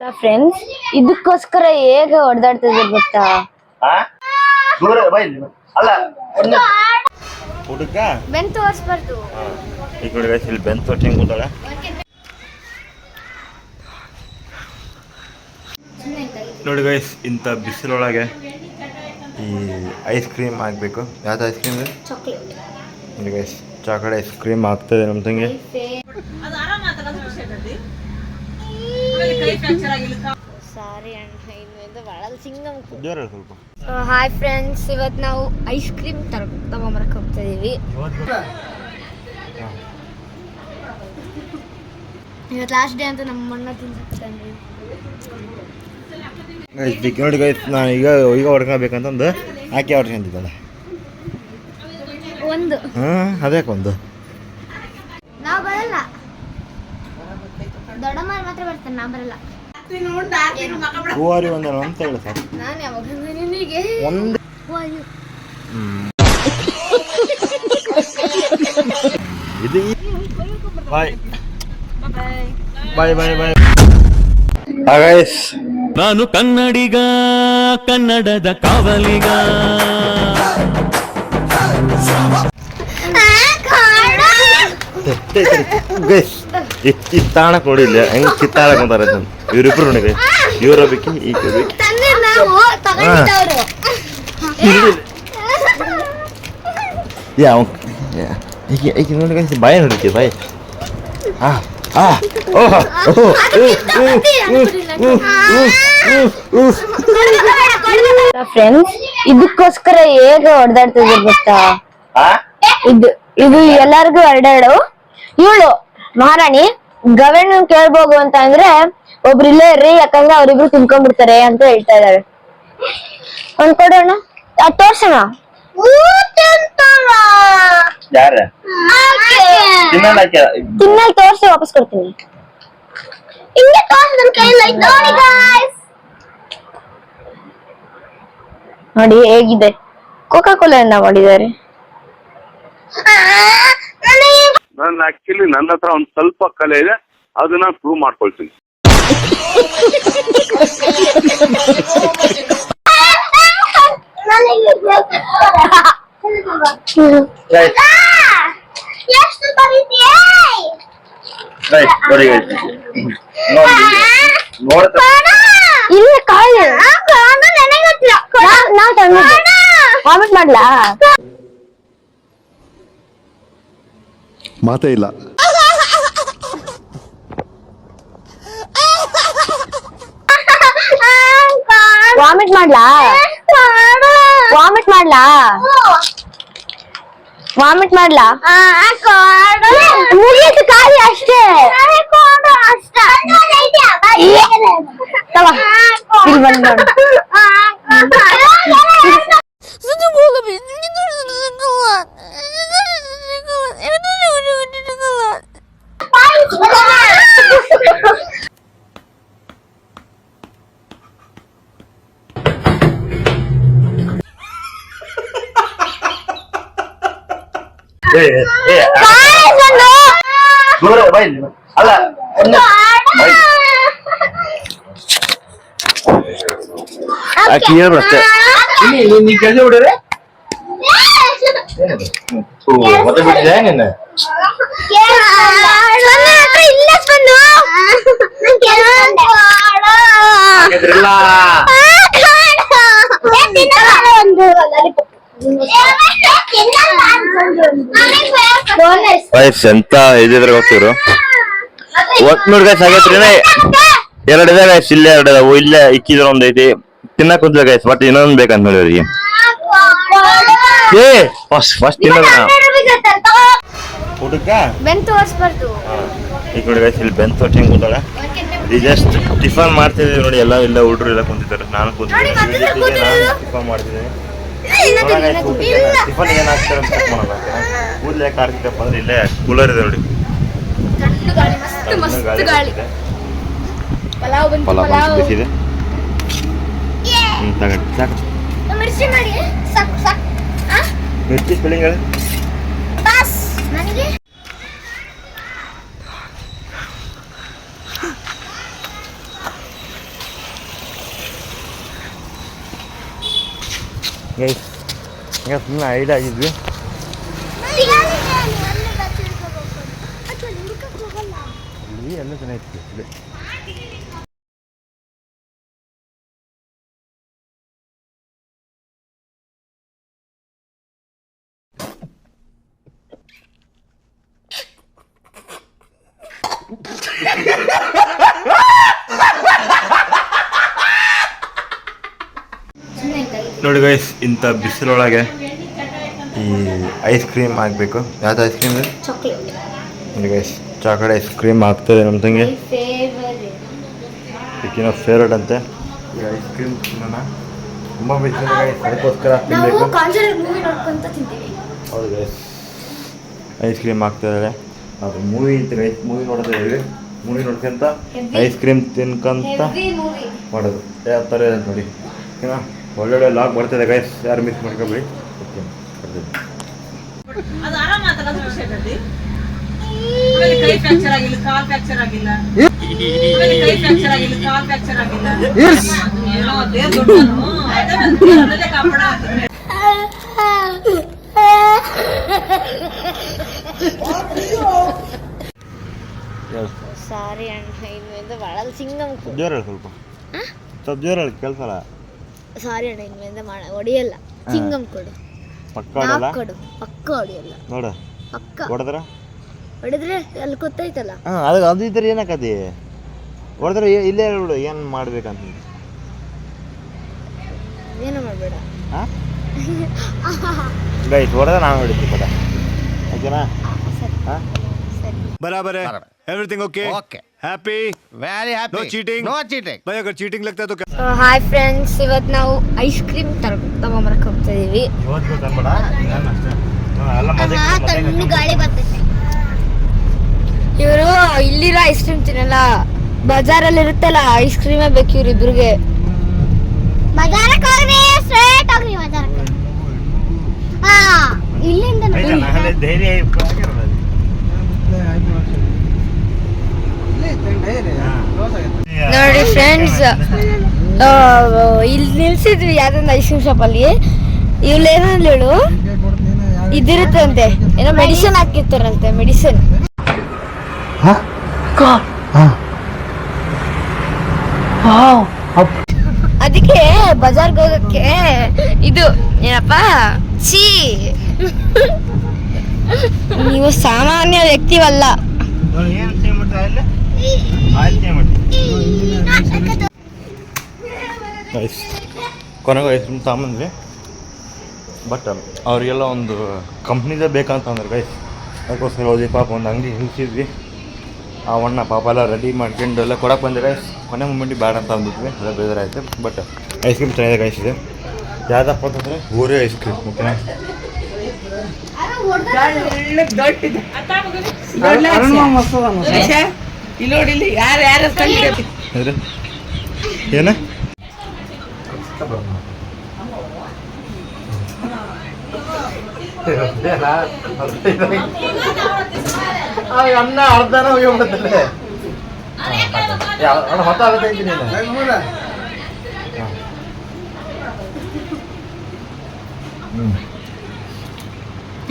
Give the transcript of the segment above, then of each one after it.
Friends ಇದಕ್ಕೋಸ್ಕರ ಹೇಗೆ ಹೊಡೆದಾಡ್ತಿದ್ರು ಗೊತ್ತಾ? ಹುಡುಗ ಬೆನ್ ತೋರಿಸ್ಬಾರ್ದು. ಈಗ ನೋಡಿ ಗೈಸ್, ಇಲ್ಲಿ ಬೆನ್ ತೋರ್ಸಿ ಹೆಂಗ್ ಕೂತಾಳೆ. ನೋಡಿ ಗೈಸ್, ಇಂಥ ಬಿಸಿಲೊಳಗೆ ಈ ಐಸ್ ಕ್ರೀಮ್ ಆಗಬೇಕು. ಯಾವ್ದು ಐಸ್ ಕ್ರೀಮ್? ಚಾಕ್ಲೇಟ್. ನೋಡಿ ಗೈಸ್, ಚಾಕ್ಲೇಟ್ ಐಸ್ ಕ್ರೀಮ್ ಆಗ್ತದೆ ನಮ್ಮ ತಂಗಿ. ಸಾರಿ ಅಣ್ಣ, ಇದು ಭಾಳ ಸಿಂಗಮ್. ಜೋರ ಸ್ವಲ್ಪ. ಹಾಯ್ ಫ್ರೆಂಡ್ಸ್, ಇವತ್ತು ನಾವು ಐಸ್ ಕ್ರೀಮ್ ತಗೊಂಬರಕ್ಕೆ ಹೋಗ್ತಾ ಇದೀವಿ. ಇವತ್ತು ಲಾಸ್ಟ್ ಡೇ ಅಂತ ನಮ್ಮ ಅಣ್ಣ ತಿಂದಿರ್ತಾನೆ. ನೋಡಿ ಗೈಸ್, ನಾನು ಈಗ ಹೊಡ್ಕೊಬೇಕಂತಂದು ಆಕೆ ಹೊಡ್ಕೊಂತಿದ್ದಾಳೆ. ಒಂದು ಅದ್ಯಾಕೆ ಒಂದು? ನಾವು ಬರಲ್ಲ, ದೊಡ್ಡಮ್ಮ ಮಾತ್ರ ಬರ್ತಾನೆ, ನಾ ಬರಲ್ಲ. ಹೂವಾರಿ ಒಂದಲ್ಲ ಅಂತ ಹೇಳಿ ಸರ್. ನಾನು ಯಾವಾಗ ನಿನಗೆ ಒಂದು ಇದು ಬಾಯ್ ಬಾಯ್ ಬಾಯ್ ಬಾಯ್. ಗೈಸ್, ನಾನು ಕನ್ನಡಿಗ, ಕನ್ನಡದ ಕಾವಲಿಗ. ಗೈಸ್, ಕಿತ್ತಾಳಕ್ ನೋಡಿಲ್ಲ ಹೆಂಗ್ ಕಿತ್ತಾಳಕ್ ಅಂತಾರೆ ಇವರಿಬ್ರು ನೋಡಿ. ಇವ್ರ ಬೇಕಿ ಈಗ ಈಗ ನೋಡಿ ಗೈಸ್, ಬಾಯಿ ನೋಡಿಕೆ ಬಾಯಿ. ಫ್ರೆಂಡ್ಸ್ ಇದಕ್ಕೋಸ್ಕರ ಹೇಗೆ ಹೊಡೆದಾಡ್ತಿದ್ರು ಗೊತ್ತಾ? ಇದು ಎಲ್ಲರಿಗೂ ಎರಡೆರಡು. ಇವಳು ಮಹಾರಾಣಿ ಗವೆನ್ ಕೇಳ್ಬೋದು ಅಂತ ಅಂದ್ರೆ ಒಬ್ರು ಇಲ್ಲೇ ಇರ್ರಿ, ಯಾಕಂದ್ರೆ ಅವ್ರಿಬ್ರು ತಿನ್ಕೊಂಡ್ಬಿಡ್ತಾರೆ ಅಂತ ಹೇಳ್ತಾ ಇದಾರೆ. ಒಂದ್ ಕೊಡೋಣ, ಅದ್ ತೋರ್ಸೋಣ. ತಿನ್ನಲ್ ತೋರ್ಸಿ ವಾಪಸ್ ಕೊಡ್ತೀನಿ. ನೋಡಿ ಹೇಗಿದೆ, ಕೋಕಾ ಕೋಲಾ ಮಾಡಿದ್ದಾರೆ. ಆಕ್ಚುಲಿ ನನ್ನ ಹತ್ರ ಒಂದ್ ಸ್ವಲ್ಪ ಕಲೆ ಇದೆ, ಅದನ್ನ ಪ್ರೂವ್ ಮಾಡ್ಕೊಳ್ತೀನಿ. ಇಲ್ಲ ಕಾಳು ವಾಮಿಟ್ ಮಾಡ್ಲಾ? ಮಾತೇ ಇಲ್ಲ. ವಾಮಿಟ್ ಮಾಡ್ಲಾ? ವಾಮಿಟ್ ಮಾಡ್ಲಾ? ವಾಮಿಟ್ ಮಾಡ್ಲಾ? ಮುಗಿಯಿತು ಖಾಲಿ ಅಷ್ಟೇ. ಇಲ್ಲಿ ಬಂದ್ ನೋಡು. ಅಲ್ಲ ಅಷ್ಟೇ ನೀ ಕೆಲಸ ಬಿಡ್ರೆ ಮತ್ತೆ ಬಿಟ್ಟಿದೆ ನಿನ್ನ ಎಂತ ಇದ್ರೆ ಹೋಗ್ತಿರು. ನೋಡಿ ಗೈಸ್, ಆಗೈತ್ರಿ ಎರಡು ಇದೆ ಗೈಸ್, ಇಲ್ಲೇ ಎರಡು ಇದಾವು. ಇಲ್ಲೇ ಇಕ್ಕಿದ್ರ ಒಂದ್ ಐತಿ, ತಿನ್ನಕ್ ಕುಂತ ಗೈಸ್. ಬಟ್ ಇನ್ನೊಂದ್ ಬೇಕಂತ ನೋಡಿ ಅವ್ರಿಗೆ. ಫಸ್ಟ್ ತಿನ್ನೋದ ಹುಡುಗ ಬೆನ್ ತೋರಿಸ್ಬಾರ್ದು. ಈಗ ನೋಡಿ ಗೈಸ್, ಇಲ್ಲಿ ಬೆನ್ ತೋರ್ಸಿ ಹೆಂಗ್ ಕೂತಾಳೆ. ಈಗ ಜಸ್ಟ್ ಟಿಫನ್ ಮಾಡ್ತಿದ್ದೀವಿ ನೋಡಿ. ಎಲ್ಲ ಇಲ್ಲ ಹುಡುಗರು ಎಲ್ಲ ಕುಂತಿದ್ದಾರೆ, ನಾನು ಕೂತಿದ್ದೀನಿ. ನಾನು ಟಿಫನ್ ಮಾಡ್ತಿದ್ದೀನಿ. ಟಿಫನ್ ಏನ್ ಹಾಕ್ತಾರೆ ಅಂತ ಚೆಕ್ ಮಾಡೋಣ. ಕೂದಲು ಯಾಕೆ ಹಾಕ್ತಿದ್ದಪ್ಪ ಅಂದ್ರೆ ಇಲ್ಲೇ ಕೂಲರ್ ಇದೆ ನೋಡಿ. ಪಲಾವ್ ಬಿಸಿದೆ. ತಗೊಂಡು ಸಾಕು. ಮಿರ್ಚಿ ಸ್ಪೆಲ್ಲಿಂಗ್ ಹೇಳಿ. ಗೈಸ್ ಈಗ ಸುಮ್ಮನೆ ಐಡಿಯಾ ಆಗಿದ್ವಿ. ಇಲ್ಲಿ ಎಲ್ಲ ಚೆನ್ನಾಗಿತ್ತು ಇದೆ. ನೋಡಿ ಗೈಸ್, ಇಂಥ ಬಿಸಿಲೊಳಗೆ ಈ ಐಸ್ ಕ್ರೀಮ್ ಹಾಕಬೇಕು. ಯಾವ್ದು ಐಸ್ ಕ್ರೀಮ್ ಇದೆ ನೋಡಿ ಗೈಸ್, ಚಾಕ್ಲೇಟ್ ಐಸ್ ಕ್ರೀಮ್ ಆಗ್ತದೆ ನಮ್ಮ ತಂಗಿ. ಈಗಿನ ಫೇವ್ರೇಟ್ ಅಂತೆ ಈ ಐಸ್ ಕ್ರೀಮ್. ತುಂಬ ಬಿಸಿಲು ಗೈಸ್, ಅದಕ್ಕೋಸ್ಕರ ತಿನ್ನಬೇಕು. ಹೌದು ಗೈಸ್, ಐಸ್ ಕ್ರೀಮ್ ಆಗ್ತಾಯಿದ್ದಾರೆ. ಅದು ಮೂವಿ ಇತ್ತು ಗೈಸ್, ಮೂವಿ ನೋಡ್ತಾ ಇದ್ದೀವಿ. ಮೂವಿ ನೋಡ್ಕೊಂತ ಐಸ್ ಕ್ರೀಮ್ ತಿನ್ಕೊಂತ ಮಾಡೋದು ಯಾವ ಥರ ಇದೆ ನೋಡಿ. ಓಕೆನಾ, ಒಳ್ಳೊಳ್ಳೆ ಲಾಗ್ ಬರ್ತಿದೆ ಗೈಸ್, ಯಾರು ಮಿಸ್ ಮಾಡ್ಕೊಬೇಡಿ. ಓಕೆ, ಬರ್ತಿದೆ. ಕೈ ಫ್ರಾಕ್ಚರ್ ಆಗಿಲ್ಲ, ಕಾಲ್ ಫ್ರಾಕ್ಚರ್ ಆಗಿಲ್ಲ, ಕೈ ಫ್ರಾಕ್ಚರ್ ಆಗಿಲ್ಲ, ಕಾಲ್ ಫ್ರಾಕ್ಚರ್ ಆಗಿಲ್ಲ. ಏನೋ ಅದೇ ದೊಡ್ಡನು ಅದನ್ನೇ ಕಾಪಾಡ. ಸಾರಿ ಅಣ್ಣ, ಇನ್ಮೇಲೆ ಭಾಳ ಸಿಂಗಮ್ ಜೋರ ಸ್ವಲ್ಪ ಜೋರ ಕೆಲಸಲ್ಲ. ಸಾರಿ ಅಣ್ಣ, ಇನ್ಮೇಲೆ ಹೊಡಿಯಲ್ಲ. ಚಿಂಗಮ್ ಕೊಡು, ಪಕ್ಕ ಕೊಡು, ಪಕ್ಕ ಹೊಡಿಯಲ್ಲ. ನೋಡ ಪಕ್ಕ ಹೊಡೆದ್ರೆ ಅಲ್ಲಿ ಗೊತ್ತಾಯ್ತಲ್ಲ. ಅದು ಇದ್ರೆ ಏನಾಕತಿ ಹೊಡೆದ್ರೆ ಇಲ್ಲೇ ಹೇಳ್ಬಿಡು ಏನು ಮಾಡ್ಬೇಕಂತ. ಏನೋ ಮಾಡಬೇಡ ಗೈಸ್, ಹೊಡೆದ್ರೆ ನಾವು ಹೊಡಿತೀವಿ ಪದ. ಓಕೆನಾ? ಹಾಂ, बराबर है, everything okay okay, happy, very happy, no cheating, no cheating. भाई अगर चीटिंग लगता है तो क्या? ಹಾಯ್ ಫ್ರೆಂಡ್ಸ್, ಇವತ್ತು ನಾವು ಐಸ್ ಕ್ರೀಮ್ ತಗೊಂಬರಕ್ಕೆ ಹೋಗ್ತಾ ಇದೀವಿ. ತಣ್ಣು ಗಾಳಿ ಬರ್ತೈತೆ. ಇವರು ಇಲ್ಲಿರೋ ಐಸ್ ಕ್ರೀಮ್ ತಿನ್ನಲ್ಲ, ಬಜಾರಲ್ಲಿ ಇರುತ್ತಲ್ಲ ಐಸ್ ಕ್ರೀಮೇ ಬೇಕು ಇವ್ರಿಬ್ರಿಗೆ. ಬಜಾರಕ್ಕೆ ಹೋಗ್ರಿ, ಸ್ಟ್ರೇಟ್ ಹೋಗ್ರಿ ಬಜಾರಕ್ಕೆ. ಇಲ್ಲಿಂದ ನೋಡಿ ಫ್ರೆಂಡ್ಸ್, ಇಲ್ಲಿ ನಿಲ್ಸಿದ್ವಿ ಯಾವ್ದೊಂದು ಐಸ್ ಕ್ರೀಮ್ ಶಾಪ್ ಅಲ್ಲಿ. ಇವಳೇನಂದ್ಳು, ಇದಿರುತ್ತಂತೆ, ಏನೋ ಮೆಡಿಸಿನ್ ಹಾಕಿರ್ತಾರಂತೆ, ಮೆಡಿಸಿನ್. ಅದಕ್ಕೆ ಬಜಾರ್ಗೆ ಹೋಗಕ್ಕೆ ಇದು ಏನಪ್ಪ ಛೀ, ನೀವು ಸಾಮಾನ್ಯ ವ್ಯಕ್ತಿವಲ್ಲ. ಕೊನೆಗೂ ಐಸ್ ಕ್ರೀಮ್ ತಗೊಂಬಂದ್ವಿ. ಬಟ್ ಅವ್ರಿಗೆಲ್ಲ ಒಂದು ಕಂಪ್ನಿದೇ ಬೇಕಂತ ಅಂದ್ರೆ ಗೈಸ್, ಅದಕ್ಕೋಸ್ಕರ ಹೋದ್ವಿ. ಪಾಪ ಒಂದು ಅಂಗಡಿ ನಿಲ್ಸಿದ್ವಿ. ಆ ಅಣ್ಣ ಪಾಪ ಎಲ್ಲ ರೆಡಿ ಮಾಡ್ಕೊಂಡು ಎಲ್ಲ ಕೊಡಕ್ಕೆ ಬಂದೆ ಗೈಸ್. ಕೊನೆ ಮೂಮೆಂಟಿಗೆ ಬೇಡ ಅಂತ ಅಂದಿದ್ವಿ, ಎಲ್ಲ ಬೇಜಾರಾಯಿತು. ಬಟ್ ಐಸ್ ಕ್ರೀಮ್ ಚೆನ್ನಾಗಿದೆ ಗೈಸ್. ಇದೆ ಯಾವುದಪ್ಪ ಅಂತಂದರೆ ಓರಿಯೋ ಐಸ್ ಕ್ರೀಮ್. ಓಕೆನಾ? ಏನ ಅನ್ನ ಅರ್ಧನ ಹೋಗ್ಬಿಡುತ್ತಲ್ಲೇ ಹೊತ್ತಾಗುತ್ತೆ.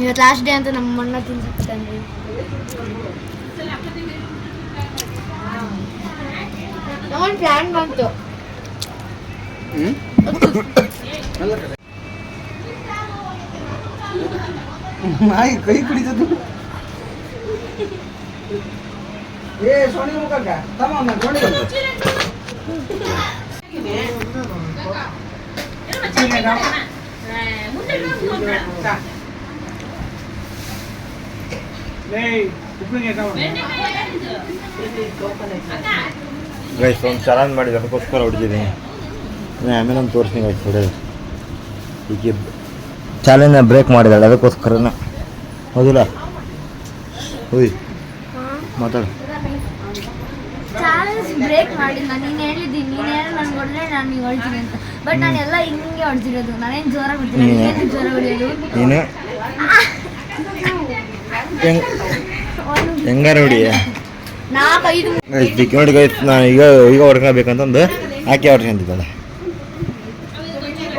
ಇವತ್ತು ಲಾಸ್ಟ್ ಡೇ ಅಂತ ನಮ್ಮ ಅಣ್ಣ ತಿನ್ಸಿರ್ತಾನೆ. ಒಂದು ಪ್ಲ್ಯಾನ್ ಬಂತು. ನಾಯಿ ಕೈ ಕುಡಿತದ್ದು. ಏ ಸೋನಿ ಮುಖಕ್ಕ ತಮ್ಮ ನೋಡಿ ಗೈಸ್ ಒಂದು ಚಾಲೆಂಜ್ ಮಾಡಿದ್ದು, ಅದಕ್ಕೋಸ್ಕರ ಹೊಡಿದ್ದೀನಿ. ಆಮೇಲೆ ಒಂದು ತೋರಿಸ್ತೀನಿ ಗೈಸ್ ಹೊಡೆಯೋದು. ಈಗ ಚಾಲೆಂಜ್ನ ಬ್ರೇಕ್ ಮಾಡಿದಾಳೆ, ಅದಕ್ಕೋಸ್ಕರನ. ಹೌದಿಲ್ಲ? ಹೋಯ್ ಮಾತಾಡು. ಚಾಲೆಂಜ್ ಬ್ರೇಕ್ ಮಾಡಿಲ್ಲ, ನೀನು ಹೇಳಿದ್ದೀನಿ, ನೀನೇನು ನನಗೆ ಹೊಡೆದ್ರೆ ನಾನು ನೀವು ಹೊಡ್ತೀನಿ ಅಂತ. ಬಟ್ ನಾನೆಲ್ಲ ಹಿಂಗೆ ಹೊಡ್ತಿರೋದು, ನಾನೇನು ಜೋರ ಹೊಡ್ತೀನಿ, ನೀನೇನು ಜೋರ ಹೊಡೆಯೋದು. ನೀನು ಹೆಂಗಾರ ಹೊಡಿ. 4-5 ನೋಡಿ ಗೈಸ್, ನಾನು ಈಗ ಹೊಡ್ಕೊಬೇಕಂತಂದು ಆಕೆ ಹೊಡ್ಕೊಂತಿದ್ದಾಳೆ.